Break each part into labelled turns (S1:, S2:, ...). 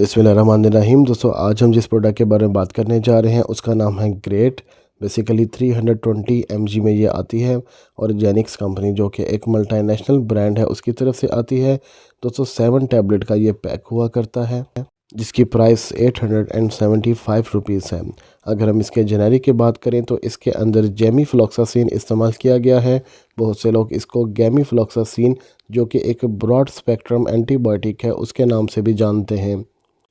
S1: बिस्मिल्लाहिर्रहमानिर्रहीम। दोस्तों, आज हम जिस प्रोडक्ट के बारे में बात करने जा रहे हैं उसका नाम है ग्रेट। बेसिकली 320 mg में ये आती है और जेनिक्स कंपनी जो कि एक मल्टीनेशनल ब्रांड है उसकी तरफ से आती है। दोस्तों, 7 टैबलेट का ये पैक हुआ करता है जिसकी प्राइस 875 रुपीज़ है। अगर हम इसके जेनेरिक की बात करें तो इसके अंदर जेमीफ्लॉक्सासिन इस्तेमाल किया गया है। बहुत से लोग इसको गैमीफ्लॉक्सासिन जो कि एक ब्रॉड स्पेक्ट्रम एंटीबायोटिक है उसके नाम से भी जानते हैं।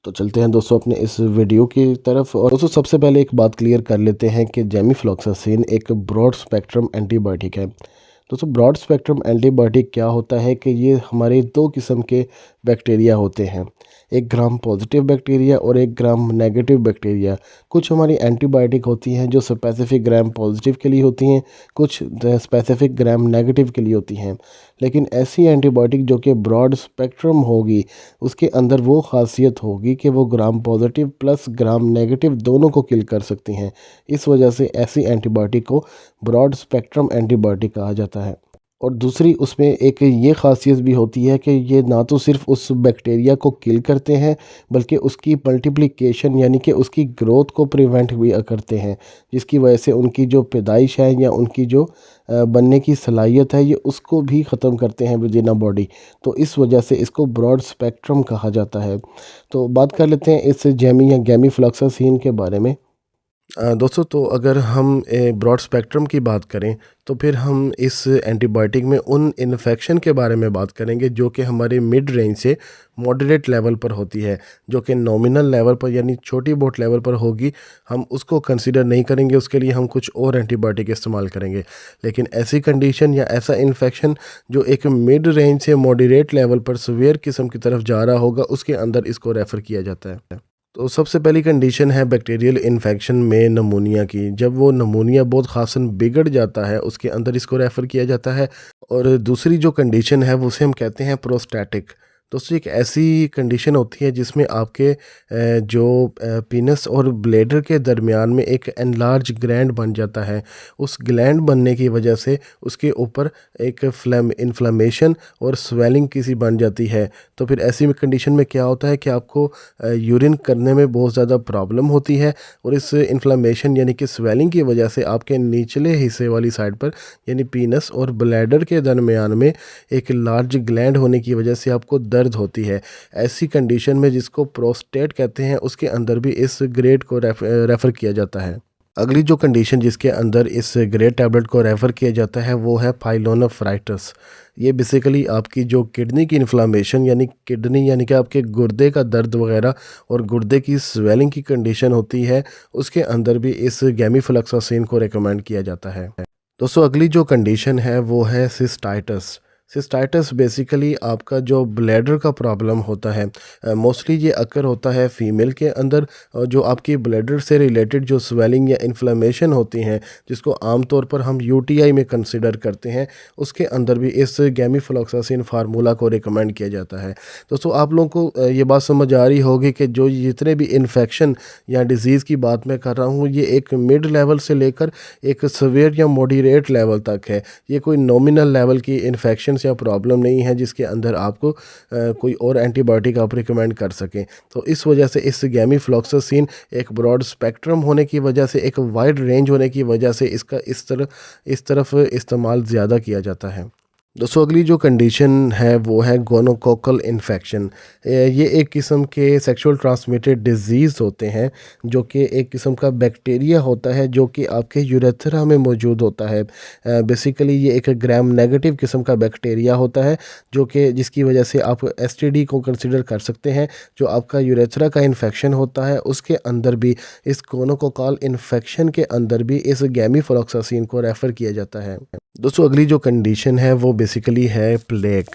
S1: तो चलते हैं दोस्तों अपने इस वीडियो की तरफ। और दोस्तों, सबसे पहले एक बात क्लियर कर लेते हैं कि जेमीफ्लॉक्सासिन एक ब्रॉड स्पेक्ट्रम एंटीबायोटिक है। दोस्तों, ब्रॉड स्पेक्ट्रम एंटीबायोटिक क्या होता है कि ये हमारे 2 किस्म के बैक्टीरिया होते हैं, एक ग्राम पॉजिटिव बैक्टीरिया और एक ग्राम नेगेटिव बैक्टीरिया। कुछ हमारी एंटीबायोटिक होती हैं जो स्पेसिफिक ग्राम पॉजिटिव के लिए होती हैं, कुछ स्पेसिफिक ग्राम नेगेटिव के लिए होती हैं। लेकिन ऐसी एंटीबायोटिक जो कि ब्रॉड स्पेक्ट्रम होगी उसके अंदर वो खासियत होगी कि वो gram positive plus gram negative दोनों को किल कर सकती हैं। इस वजह से ऐसी एंटीबायोटिक को ब्रॉड स्पेक्ट्रम एंटीबायोटिक कहा जाता है। और दूसरी उसमें एक ये खासियत भी होती है कि ये ना तो सिर्फ उस बैक्टीरिया को किल करते हैं बल्कि उसकी मल्टीप्लिकेशन यानी कि उसकी ग्रोथ को प्रिवेंट भी करते हैं, जिसकी वजह से उनकी जो पैदाइश है या उनकी जो बनने की सलाहियत है ये उसको भी ख़त्म करते हैं विद इन अ बॉडी। तो इस वजह से इसको ब्रॉड स्पेक्ट्रम कहा जाता है। तो बात कर लेते हैं इस जेमी या गैमीफ्लॉक्सासिन के बारे में। दोस्तों, तो अगर हम ब्रॉड स्पेक्ट्रम की बात करें तो फिर हम इस एंटीबायोटिक में उन इन्फेक्शन के बारे में बात करेंगे जो कि हमारे मिड रेंज से मॉडरेट लेवल पर होती है, जो कि नॉमिनल लेवल पर यानी छोटी बोट लेवल पर होगी। हम उसको कंसीडर नहीं करेंगे, उसके लिए हम कुछ और एंटीबायोटिक इस्तेमाल करेंगे। लेकिन ऐसी कंडीशन या ऐसा इन्फेक्शन जो एक मिड रेंज से मॉडरेट लेवल पर सीवियर किस्म की तरफ जा रहा होगा उसके अंदर इसको रेफ़र किया जाता है। तो सबसे पहली कंडीशन है बैक्टीरियल इन्फेक्शन में नमूनिया की। जब वो नमूनिया बहुत ख़ासन बिगड़ जाता है उसके अंदर इसको रेफ़र किया जाता है। और दूसरी जो कंडीशन है वो उसे हम कहते हैं प्रोस्टैटिक। दोस्तों, एक ऐसी कंडीशन होती है जिसमें आपके जो पीनस और ब्लैडर के दरमियान में एक एनलार्ज ग्लैंड बन जाता है। उस ग्लैंड बनने की वजह से उसके ऊपर एक इन्फ्लेमेशन और स्वेलिंग किसी बन जाती है। तो फिर ऐसी कंडीशन में क्या होता है कि आपको यूरिन करने में बहुत ज़्यादा प्रॉब्लम होती है और इस इन्फ्लेमेशन यानी कि स्वेलिंग की वजह से आपके निचले हिस्से वाली साइड पर यानी पीनस और ब्लैडर के दरमियान में एक लार्ज ग्लैंड होने की वजह से आपको दर्द होती है। ऐसी कंडीशन में जिसको प्रोस्टेट कहते हैं उसके अंदर भी इस ग्रेड को रेफ़र किया जाता है। अगली जो कंडीशन जिसके अंदर इस ग्रेड टैबलेट को रेफ़र किया जाता है वो है पाइलोनेफ्राइटिस। ये बेसिकली आपकी जो किडनी की इन्फ्लामेशन यानी कि आपके गुर्दे का दर्द वगैरह और गुर्दे की स्वेलिंग की कंडीशन होती है, उसके अंदर भी इस गैमीफ्लॉक्सासिन को रिकमेंड किया जाता है। दोस्तों, अगली जो कंडीशन है वो है सिस्टाइटिस। सिस्टाइटिस बेसिकली आपका जो ब्लैडर का प्रॉब्लम होता है, मोस्टली ये अक्कर होता है फीमेल के अंदर। जो आपकी ब्लैडर से रिलेटेड जो स्वेलिंग या इन्फ्लेमेशन होती हैं जिसको आम तौर पर हम यूटीआई में कंसिडर करते हैं, उसके अंदर भी इस गैमीफ्लॉक्सासिन फार्मूला को रिकमेंड किया जाता है। दोस्तों, आप लोगों को ये बात समझ आ रही होगी कि जो जितने भी इन्फेक्शन या डिज़ीज़ की बात मैं कर रहा हूँ ये एक मिड लेवल से लेकर एक सीवियर या मॉडरेट लेवल तक है। ये कोई नॉमिनल लेवल की इन्फेक्शन या प्रॉब्लम नहीं है जिसके अंदर आपको कोई और एंटीबायोटिक आप रिकमेंड कर सकें। तो इस वजह से इस गैमीफ्लॉक्सासिन एक ब्रॉड स्पेक्ट्रम होने की वजह से, एक वाइड रेंज होने की वजह से इसका इस तरफ इस्तेमाल ज़्यादा किया जाता है। दोस्तों, अगली जो कंडीशन है वो है गोनोकोकल इन्फेक्शन। ये एक किस्म के सेक्सुअल ट्रांसमिटेड डिजीज़ होते हैं जो कि एक किस्म का बैक्टीरिया होता है जो कि आपके यूरेथ्रा में मौजूद होता है। बेसिकली ये एक ग्राम नेगेटिव किस्म का बैक्टीरिया होता है जो कि जिसकी वजह से आप एसटीडी को कंसिडर कर सकते हैं। जो आपका यूरेथ्रा का इन्फेक्शन होता है उसके अंदर भी इस गोनोकोकल इन्फेक्शन के अंदर भी इस गैमीफ्लॉक्सासिन को रेफ़र किया जाता है। दोस्तों, अगली जो कंडीशन है वो बेसिकली है प्लेग।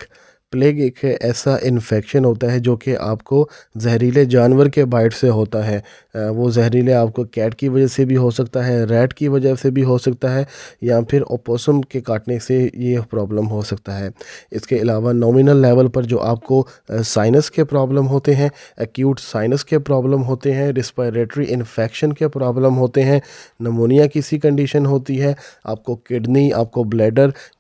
S1: प्लेग एक ऐसा इन्फेक्शन होता है जो कि आपको जहरीले जानवर के बाइट से होता है। वो जहरीले आपको कैट की वजह से भी हो सकता है, रैट की वजह से भी हो सकता है, या फिर ओपोसम के काटने से ये प्रॉब्लम हो सकता है। इसके अलावा नॉमिनल लेवल पर जो आपको साइनस के प्रॉब्लम होते हैं, एक्यूट साइनस के प्रॉब्लम होते हैं, रिस्पायरेटरी इन्फेक्शन के प्रॉब्लम होते हैं, नमोनिया की सी कंडीशन होती है, आपको किडनी, आपको ब्लैडर